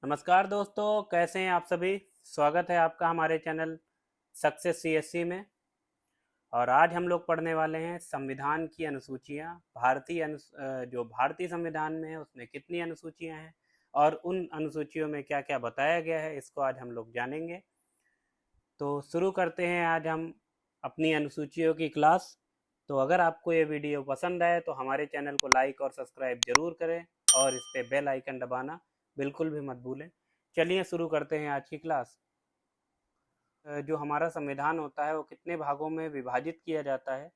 नमस्कार दोस्तों, कैसे हैं आप सभी। स्वागत है आपका हमारे चैनल सक्सेस सीएससी में। और आज हम लोग पढ़ने वाले हैं संविधान की अनुसूचियाँ। जो भारतीय संविधान में है उसमें कितनी अनुसूचियाँ हैं और उन अनुसूचियों में क्या क्या बताया गया है, इसको आज हम लोग जानेंगे। तो शुरू करते हैं आज हम अपनी अनुसूचियों की क्लास। तो अगर आपको ये वीडियो पसंद आए तो हमारे चैनल को लाइक और सब्सक्राइब जरूर करें और इस पे बेल आइकन दबाना बिल्कुल भी मत भूलें। चलिए शुरू करते हैं आज की क्लास। जो हमारा संविधान होता है वो कितने भागों में विभाजित किया जाता है,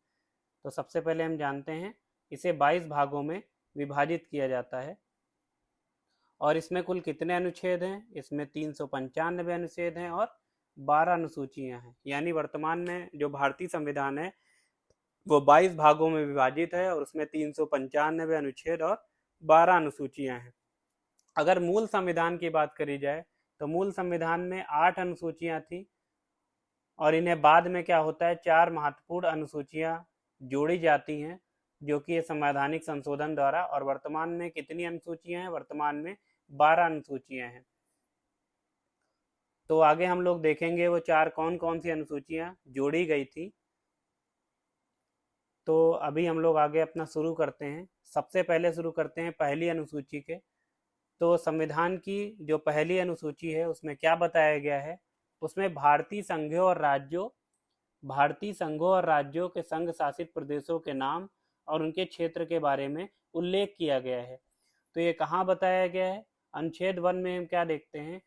तो सबसे पहले हम जानते हैं इसे 22 भागों में विभाजित किया जाता है। और इसमें कुल कितने अनुच्छेद हैं? इसमें 395 अनुच्छेद हैं और 12 अनुसूचियां हैं। यानी वर्तमान में जो भारतीय संविधान है वो 22 भागों में विभाजित है और उसमें 395 अनुच्छेद और 12 अनुसूचियां हैं। अगर मूल संविधान की बात करी जाए तो मूल संविधान में 8 अनुसूचियां थी और इन्हें बाद में क्या होता है, 4 महत्वपूर्ण अनुसूचियां जोड़ी जाती हैं जो कि संवैधानिक संशोधन द्वारा। और वर्तमान में कितनी अनुसूचियां हैं? वर्तमान में 12 अनुसूचियां हैं। तो आगे हम लोग देखेंगे वो 4 कौन कौन सी अनुसूचियां जोड़ी गई थी। तो अभी हम लोग आगे अपना शुरू करते हैं। सबसे पहले शुरू करते हैं पहली अनुसूची के। तो संविधान की जो पहली अनुसूची है उसमें क्या बताया गया है? उसमें भारतीय संघों और राज्यों के संघ शासित प्रदेशों के नाम और उनके क्षेत्र के बारे में उल्लेख किया गया है। तो ये कहाँ बताया गया है? अनुच्छेद 1 में हम क्या देखते हैं,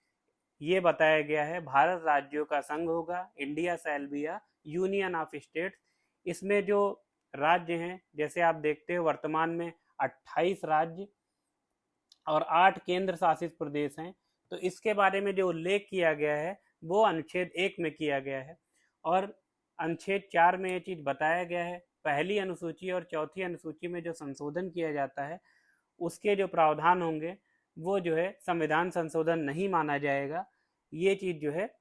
ये बताया गया है भारत राज्यों का संघ होगा, India shall be a union of states. इसमें जो राज्य हैं, जैसे आप देखते हो वर्तमान में 28 राज्य और 8 केंद्र शासित प्रदेश हैं। तो इसके बारे में जो उल्लेख किया गया है वो अनुच्छेद 1 में किया गया है। और अनुच्छेद 4 में ये चीज बताया गया है, पहली अनुसूची और चौथी अनुसूची में जो संशोधन किया जाता है उसके जो प्रावधान होंगे वो जो है संविधान संशोधन नहीं माना जाएगा। ये चीज जो है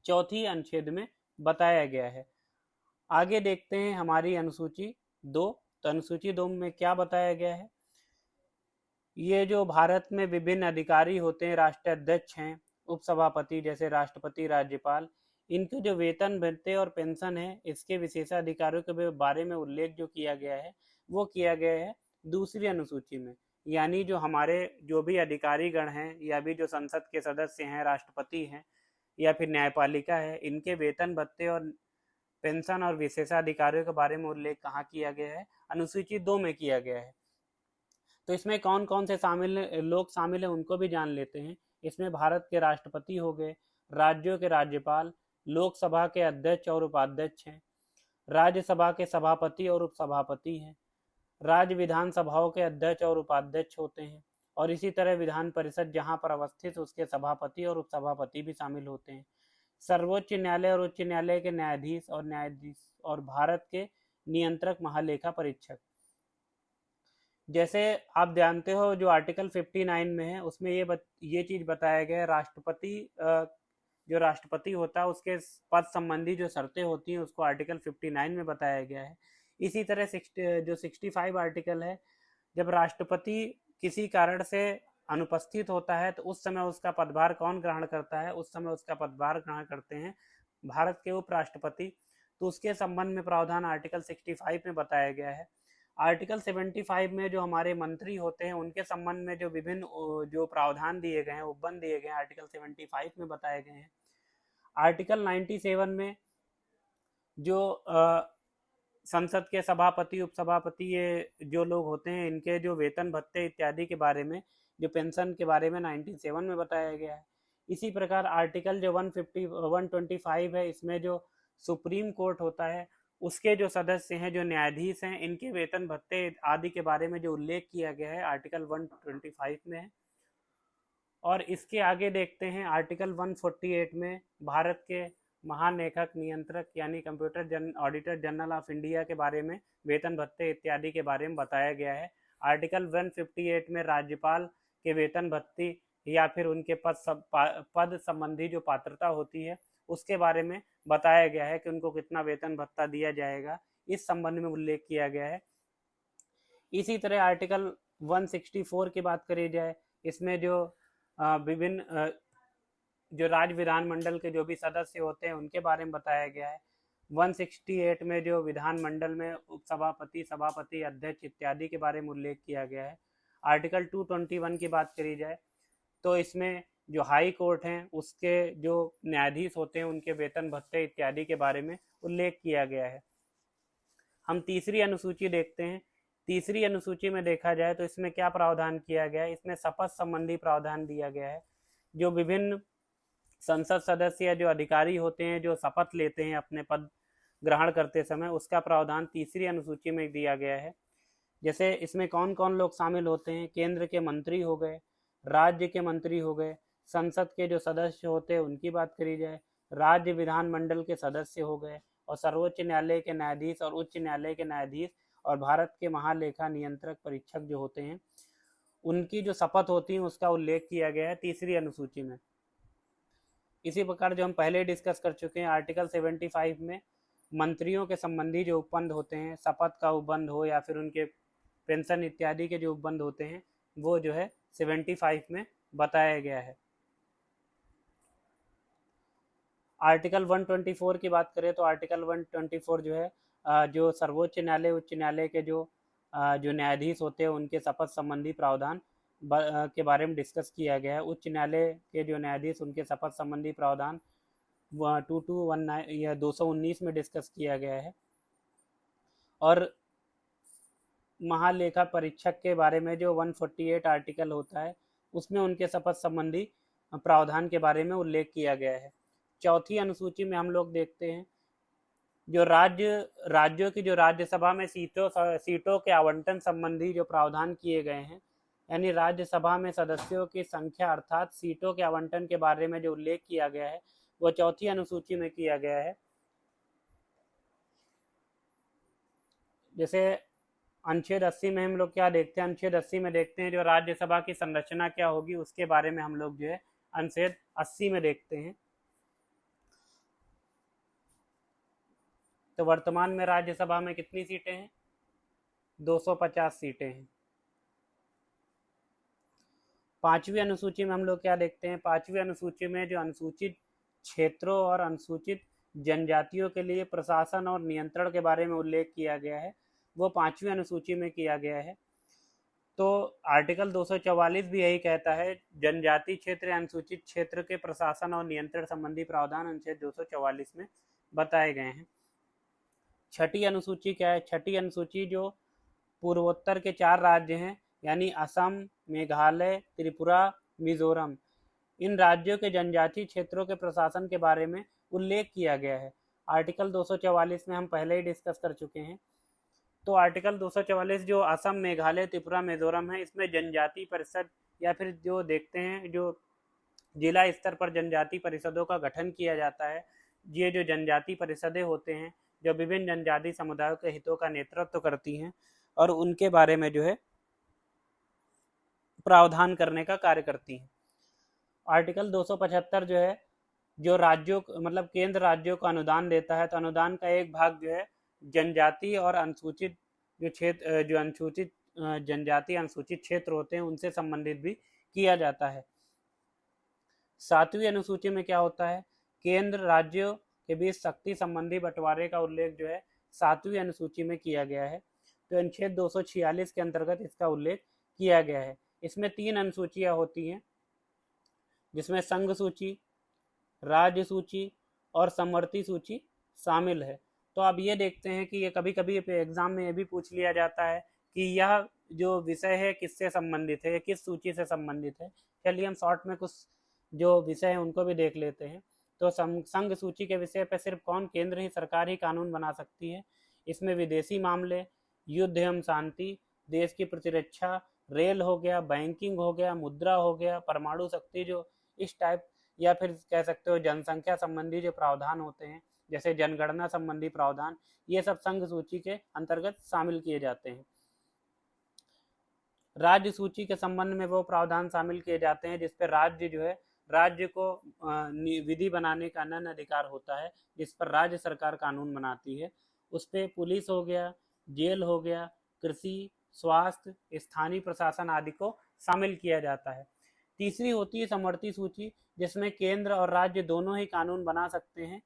चौथी अनुच्छेद में बताया गया है। आगे देखते हैं हमारी अनुसूची 2। तो अनुसूची 2 में क्या बताया गया है? ये जो भारत में विभिन्न अधिकारी होते हैं, राष्ट्रीय अध्यक्ष हैं, उपसभापति जैसे राष्ट्रपति, राज्यपाल, इनके जो वेतन भत्ते और पेंशन है, इसके विशेषाधिकारों के बारे में उल्लेख जो किया गया है वो किया गया है दूसरी अनुसूची में। यानी जो हमारे जो भी अधिकारी गण हैं या भी जो संसद के सदस्य हैं, राष्ट्रपति हैं या फिर न्यायपालिका है, इनके वेतन भत्ते और पेंशन और विशेषाधिकारियों के बारे में उल्लेख कहाँ किया गया है? अनुसूची 2 में किया गया है। तो इसमें कौन कौन से लोग शामिल हैं उनको भी जान लेते हैं। इसमें भारत के राष्ट्रपति हो गए, राज्यों के राज्यपाल, लोकसभा के अध्यक्ष और उपाध्यक्ष हैं, राज्यसभा के सभापति और उपसभापति हैं, राज्य विधानसभाओं के अध्यक्ष और उपाध्यक्ष होते हैं, और इसी तरह विधान परिषद जहां पर अवस्थित उसके सभापति और उपसभापति भी शामिल होते हैं। सर्वोच्च न्यायालय और उच्च न्यायालय के न्यायाधीश और भारत के नियंत्रक महालेखा परीक्षक। जैसे आप जानते हो जो आर्टिकल 59 में है उसमें ये चीज बताया गया है, जो राष्ट्रपति होता है उसके पद संबंधी जो शर्तें होती हैं उसको आर्टिकल 59 में बताया गया है। इसी तरह जो 65 आर्टिकल है, जब राष्ट्रपति किसी कारण से अनुपस्थित होता है तो उस समय उसका पदभार कौन ग्रहण करता है? उस समय उसका पदभार ग्रहण करते हैं भारत के उपराष्ट्रपति। तो उसके संबंध में प्रावधान आर्टिकल 65 में बताया गया है। आर्टिकल 75 में जो हमारे मंत्री होते हैं उनके संबंध में जो विभिन्न जो प्रावधान दिए गए हैं, उपबंध दिए गए हैं, आर्टिकल 75 में बताए गए हैं। आर्टिकल 97 में जो संसद के सभापति, उपसभापति, ये जो लोग होते हैं इनके जो वेतन भत्ते इत्यादि के बारे में, जो पेंशन के बारे में 97 में बताया गया है। इसी प्रकार आर्टिकल जो 125 है, इसमें जो सुप्रीम कोर्ट होता है उसके जो सदस्य हैं, जो न्यायाधीश हैं, इनके वेतन भत्ते आदि के बारे में जो उल्लेख किया गया है आर्टिकल 125 में है। और इसके आगे देखते हैं आर्टिकल 148 में भारत के महालेखक नियंत्रक यानी ऑडिटर जनरल ऑफ इंडिया के बारे में, वेतन भत्ते इत्यादि के बारे में बताया गया है। आर्टिकल 158 में राज्यपाल के वेतन भत्ते या फिर उनके पद संबंधी जो पात्रता होती है उसके बारे में बताया गया है कि उनको कितना वेतन भत्ता दिया जाएगा, इस संबंध में उल्लेख किया गया है। इसी तरह आर्टिकल 164 की बात करी जाए, इसमें जो विभिन्न जो राज्य विधानमंडल के जो भी सदस्य होते हैं उनके बारे में बताया गया है। 168 में जो विधानमंडल में उपसभापति, सभापति, अध्यक्ष इत्यादि के बारे में उल्लेख किया गया है। आर्टिकल 221 की बात करी जाए तो इसमें जो हाई कोर्ट हैं उसके जो न्यायाधीश होते हैं उनके वेतन भत्ते इत्यादि के बारे में उल्लेख किया गया है। हम तीसरी अनुसूची देखते हैं। तीसरी अनुसूची में देखा जाए तो इसमें क्या प्रावधान किया गया है, इसमें शपथ संबंधी प्रावधान दिया गया है। जो विभिन्न संसद सदस्य या जो अधिकारी होते हैं जो शपथ लेते हैं अपने पद ग्रहण करते समय, उसका प्रावधान तीसरी अनुसूची में दिया गया है। जैसे इसमें कौन कौन लोग शामिल होते हैं, केंद्र के मंत्री हो गए, राज्य के मंत्री हो गए, संसद के जो सदस्य होते हैं उनकी बात करी जाए, राज्य विधानमंडल के सदस्य हो गए, और सर्वोच्च न्यायालय के न्यायाधीश और उच्च न्यायालय के न्यायाधीश और भारत के महालेखा नियंत्रक परीक्षक जो होते हैं उनकी जो शपथ होती है उसका उल्लेख किया गया है तीसरी अनुसूची में। इसी प्रकार जो हम पहले डिस्कस कर चुके हैं, आर्टिकल 75 में मंत्रियों के संबंधी जो उपबंध होते हैं, शपथ का उपबंध हो या फिर उनके पेंशन इत्यादि के जो उपबंध होते हैं, वो जो है 75 में बताया गया है। आर्टिकल 124 की बात करें तो आर्टिकल 124 जो है जो सर्वोच्च न्यायालय, उच्च न्यायालय के जो न्यायाधीश होते हैं उनके शपथ संबंधी प्रावधान के बारे में डिस्कस किया गया है। उच्च न्यायालय के जो न्यायाधीश उनके शपथ संबंधी प्रावधान 2219 या 219 में डिस्कस किया गया है। और महालेखा परीक्षक के बारे में जो 148 आर्टिकल होता है उसमें उनके शपथ संबंधी प्रावधान के बारे में उल्लेख किया गया है। चौथी अनुसूची में हम लोग देखते हैं जो राज्यों की जो राज्यसभा में सीटों के आवंटन संबंधी जो प्रावधान किए गए हैं, यानी राज्यसभा में सदस्यों की संख्या अर्थात सीटों के आवंटन के बारे में जो उल्लेख किया गया है वो चौथी अनुसूची में किया गया है। जैसे अनुच्छेद 80 में हम लोग क्या देखते हैं, अनुच्छेद 80 में देखते हैं जो राज्यसभा की संरचना क्या होगी उसके बारे में हम लोग जो है अनुच्छेद 80 में देखते हैं। तो वर्तमान में राज्यसभा में कितनी सीटें हैं, 250 सीटें हैं। पांचवी अनुसूची में हम लोग क्या देखते हैं, पांचवी अनुसूची में जो अनुसूचित क्षेत्रों और अनुसूचित जनजातियों के लिए प्रशासन और नियंत्रण के बारे में उल्लेख किया गया है, वो पांचवी अनुसूची में किया गया है। तो आर्टिकल 244 भी यही कहता है, जनजाति क्षेत्र या अनुसूचित क्षेत्र के प्रशासन और नियंत्रण संबंधी प्रावधान अनुच्छेद 244 में बताए गए हैं। छठी अनुसूची क्या है, छठी अनुसूची जो पूर्वोत्तर के 4 राज्य हैं यानी असम, मेघालय, त्रिपुरा, मिजोरम, इन राज्यों के जनजातीय क्षेत्रों के प्रशासन के बारे में उल्लेख किया गया है। आर्टिकल 244 में हम पहले ही डिस्कस कर चुके हैं। तो आर्टिकल 244 जो असम, मेघालय, त्रिपुरा, मिजोरम है, इसमें जनजाति परिषद या फिर जो देखते हैं जो जिला स्तर पर जनजाति परिषदों का गठन किया जाता है। ये जो जनजाति परिषदें होते हैं जो विभिन्न जनजाति समुदायों के हितों का नेतृत्व करती हैं और उनके बारे में जो है प्रावधान करने का कार्य करती हैं। आर्टिकल 275 जो है जो राज्यों मतलब केंद्र राज्यों को अनुदान देता है, तो अनुदान का एक भाग जो है जनजाति और अनुसूचित जो क्षेत्र जो अनुसूचित जनजाति अनुसूचित क्षेत्र होते हैं उनसे संबंधित भी किया जाता है। सातवीं अनुसूची में क्या होता है, केंद्र राज्यों के बीच शक्ति संबंधी बंटवारे का उल्लेख जो है सातवीं अनुसूची में किया गया है। तो अनुच्छेद 246 के अंतर्गत इसका उल्लेख किया गया है। इसमें 3 अनुसूचियां होती हैं जिसमें संघ सूची, राज्य सूची और समवर्ती सूची शामिल है। तो अब ये देखते हैं कि ये कभी कभी एग्जाम में ये भी पूछ लिया जाता है कि यह जो विषय है किससे संबंधित है, किस सूची से संबंधित है। चलिए हम शॉर्ट में कुछ जो विषय हैं उनको भी देख लेते हैं। तो संघ सूची के विषय पर सिर्फ कौन, केंद्र ही सरकार ही कानून बना सकती है। इसमें विदेशी मामले, युद्ध एवं शांति, देश की प्रतिरक्षा, रेल हो गया, बैंकिंग हो गया, मुद्रा हो गया, परमाणु शक्ति, जो इस टाइप या फिर कह सकते हो जनसंख्या संबंधी जो प्रावधान होते हैं जैसे जनगणना संबंधी प्रावधान, ये सब संघ सूची के अंतर्गत शामिल किए जाते हैं। राज्य सूची के संबंध में वो प्रावधान शामिल किए जाते हैं जिस पर राज्य जो है राज्य को विधि बनाने का अनन्य अधिकार होता है, जिस पर राज्य सरकार कानून बनाती है। उस पर पुलिस हो गया, जेल हो गया, कृषि, स्वास्थ्य, स्थानीय प्रशासन आदि को शामिल किया जाता है। तीसरी होती है समवर्ती सूची, जिसमें केंद्र और राज्य दोनों ही कानून बना सकते हैं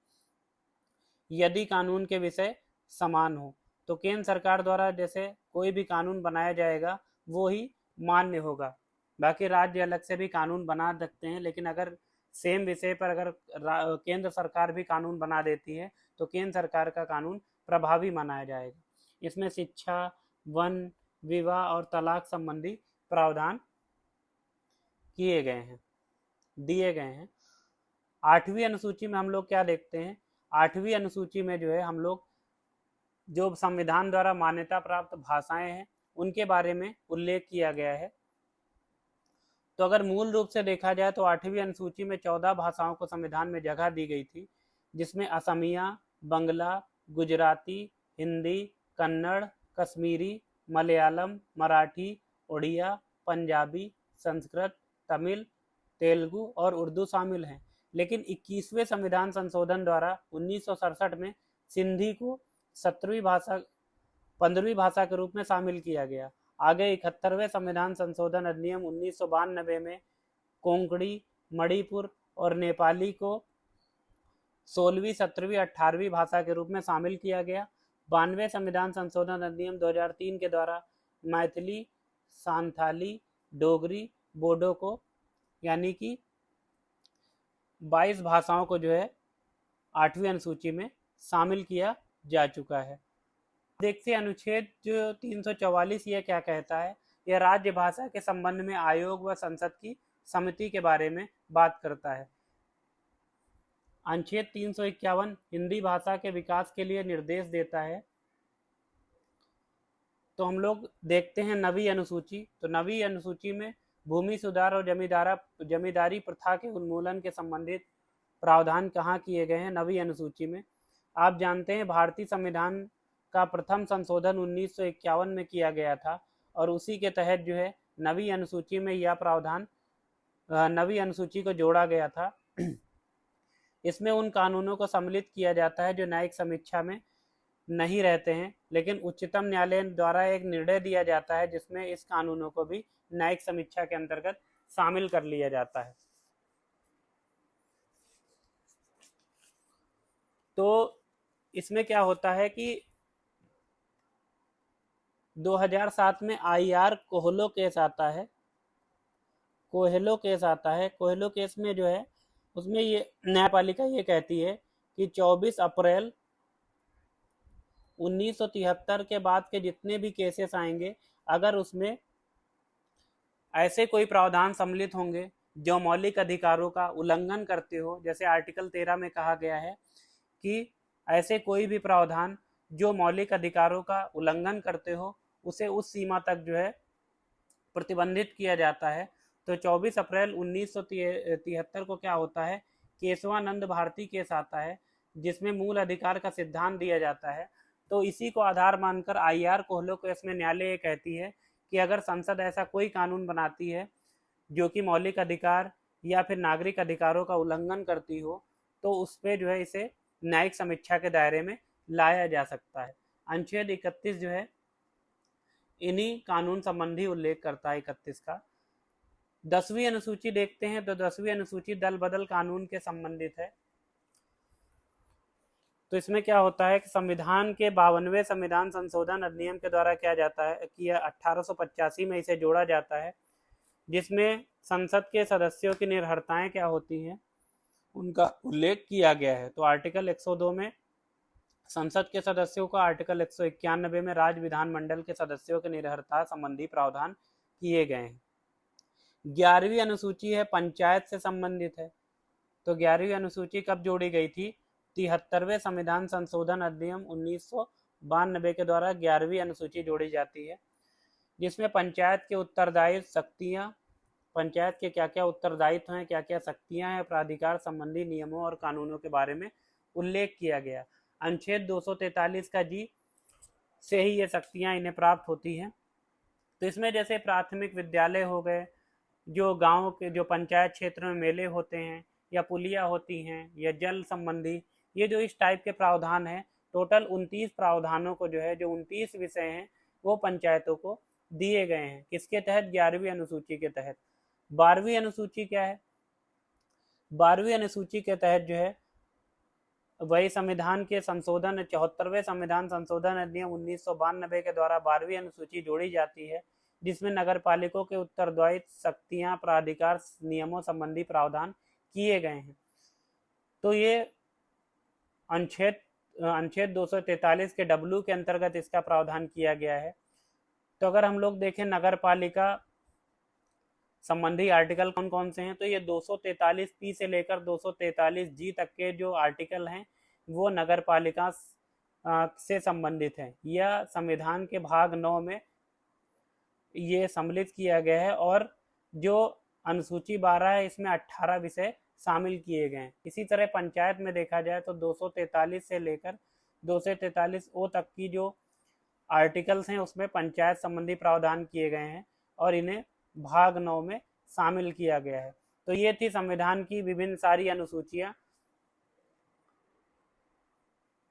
यदि कानून के विषय समान हो। तो केंद्र सरकार द्वारा जैसे कोई भी कानून बनाया जाएगा वो ही मान्य होगा। बाकी राज्य अलग से भी कानून बना सकते हैं, लेकिन अगर सेम विषय पर अगर केंद्र सरकार भी कानून बना देती है तो केंद्र सरकार का कानून प्रभावी माना जाएगा। इसमें शिक्षा, वन, विवाह और तलाक संबंधी प्रावधान किए गए हैं, दिए गए हैं। 8वीं अनुसूची में हम लोग क्या देखते हैं, 8वीं अनुसूची में जो है हम लोग जो संविधान द्वारा मान्यता प्राप्त भाषाएं हैं उनके बारे में उल्लेख किया गया है। तो अगर मूल रूप से देखा जाए तो 8वीं अनुसूची में 14 भाषाओं को संविधान में जगह दी गई थी, जिसमें असमिया, बंगला, गुजराती, हिंदी, कन्नड़, कश्मीरी, मलयालम, मराठी, उड़िया, पंजाबी, संस्कृत, तमिल, तेलुगु और उर्दू शामिल हैं। लेकिन 21वें संविधान संशोधन द्वारा 1967 में सिंधी को 15वीं भाषा के रूप में शामिल किया गया। आगे 71वें संविधान संशोधन अधिनियम 1992 में कोंकणी, मणिपुर और नेपाली को 16वीं, 17वीं, 18वीं भाषा के रूप में शामिल किया गया। 92वें संविधान संशोधन अधिनियम 2003 के द्वारा मैथिली, सांथाली, डोगरी, बोडो को यानी कि 22 भाषाओं को जो है 8वीं अनुसूची में शामिल किया जा चुका है। देखते हैं अनुच्छेद जो 344 ये क्या कहता है। यह राज्य भाषा के संबंध में आयोग व संसद की समिति के बारे में बात करता है। अनुच्छेद 351 हिंदी भाषा के विकास के लिए निर्देश देता है। तो हम लोग देखते हैं नवीं अनुसूची। तो नवीं अनुसूची में भूमि सुधार और जमींदारी प्रथा के उन्मूलन के संबंधित प्रावधान कहाँ किए गए हैं, नवीं अनुसूची में। आप जानते हैं भारतीय संविधान का प्रथम संशोधन 1951 में किया गया था और उसी के तहत जो है नवीं अनुसूची में यह प्रावधान नवीं अनुसूची को जोड़ा गया था। इसमें उन कानूनों को सम्मिलित किया जाता है जो न्यायिक समीक्षा में नहीं रहते हैं, लेकिन उच्चतम न्यायालय द्वारा एक निर्णय दिया जाता है जिसमें इस कानूनों को भी न्यायिक समीक्षा के अंतर्गत शामिल कर लिया जाता है। तो इसमें क्या होता है कि 2007 में IR कोहलो केस आता है। कोहेलो केस में जो है उसमें ये न्यायपालिका ये कहती है कि 24 अप्रैल 1973 के बाद के जितने भी केसेस आएंगे, अगर उसमें ऐसे कोई प्रावधान सम्मिलित होंगे जो मौलिक अधिकारों का उल्लंघन करते हो, जैसे आर्टिकल 13 में कहा गया है कि ऐसे कोई भी प्रावधान जो मौलिक अधिकारों का उल्लंघन करते हो उसे उस सीमा तक जो है प्रतिबंधित किया जाता है। तो 24 अप्रैल 1973 को क्या होता है, केशवानंद भारती केस आता है जिसमें मूल अधिकार का सिद्धांत दिया जाता है। तो इसी को आधार मानकर IR कोहलो केस में न्यायालय ये कहती है कि अगर संसद ऐसा कोई कानून बनाती है जो कि मौलिक अधिकार या फिर नागरिक अधिकारों का उल्लंघन करती हो तो उस पर जो है इसे न्यायिक समीक्षा के दायरे में लाया जा सकता है। अनुच्छेद 31 जो है इन्हीं कानून संबंधी उल्लेख करता है 31 का। 10वीं अनुसूची देखते हैं तो 10वीं अनुसूची दल बदल कानून के संबंधित है। तो इसमें क्या होता है कि संविधान के 52वें संविधान संशोधन अधिनियम के द्वारा क्या जाता है कि 1885 में इसे जोड़ा जाता है, जिसमें संसद के सदस्यों की निर्भरताएं क्या होती हैं उनका उल्लेख किया गया है। तो आर्टिकल 102 में संसद के सदस्यों का, आर्टिकल 191 में राज्य विधानमंडल के सदस्यों की निर्भरता संबंधी प्रावधान किए गए हैं। 11वीं अनुसूची है पंचायत से संबंधित है। तो 11वीं अनुसूची कब जोड़ी गई थी, 73वें संविधान संशोधन अधिनियम 1992 के द्वारा 11वीं अनुसूची जोड़ी जाती है, जिसमें पंचायत के उत्तरदायित्व, शक्तियां, पंचायत के क्या क्या उत्तरदायित्व हैं, क्या क्या शक्तियां हैं, प्राधिकार संबंधी नियमों और कानूनों के बारे में उल्लेख किया गया। अनुच्छेद 243 का जी से ही ये शक्तियां इन्हें प्राप्त होती हैं। तो इसमें जैसे प्राथमिक विद्यालय हो गए, जो गांव के जो पंचायत क्षेत्र में मेले होते हैं या पुलिया होती हैं या जल संबंधी, ये जो इस टाइप के प्रावधान हैं, टोटल 29 प्रावधानों को जो है, जो 29 विषय हैं वो पंचायतों को दिए गए हैं। किसके तहत, 11वीं अनुसूची के तहत। 12वीं अनुसूची क्या है? 12वीं अनुसूची के तहत जो है वही संविधान के संशोधन 74वें संविधान संशोधन अधिनियम 1992 के द्वारा 12वीं अनुसूची जोड़ी जाती है, जिसमें नगर पालिकों के उत्तरदायित्व, शक्तियां, प्राधिकार, नियमों संबंधी प्रावधान किए गए हैं। तो ये अनुच्छेद 243 के डब्ल्यू के अंतर्गत इसका प्रावधान किया गया है। तो अगर हम लोग देखें नगर पालिका संबंधी आर्टिकल कौन कौन से हैं, तो ये 243 पी से लेकर 243 जी तक के जो आर्टिकल हैं वो नगर पालिका से संबंधित हैं। यह संविधान के भाग 9 में ये सम्मिलित किया गया है और जो अनुसूची 12 है इसमें 18 विषय शामिल किए गए हैं। इसी तरह पंचायत में देखा जाए तो 243 से लेकर 243 ओ तक की जो आर्टिकल्स हैं उसमें पंचायत संबंधी प्रावधान किए गए हैं और इन्हें भाग 9 में शामिल किया गया है। तो ये थी संविधान की विभिन्न सारी अनुसूचियां।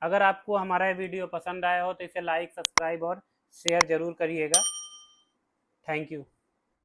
अगर आपको हमारा वीडियो पसंद आया हो तो इसे लाइक, सब्सक्राइब और शेयर जरूर करिएगा। Thank you.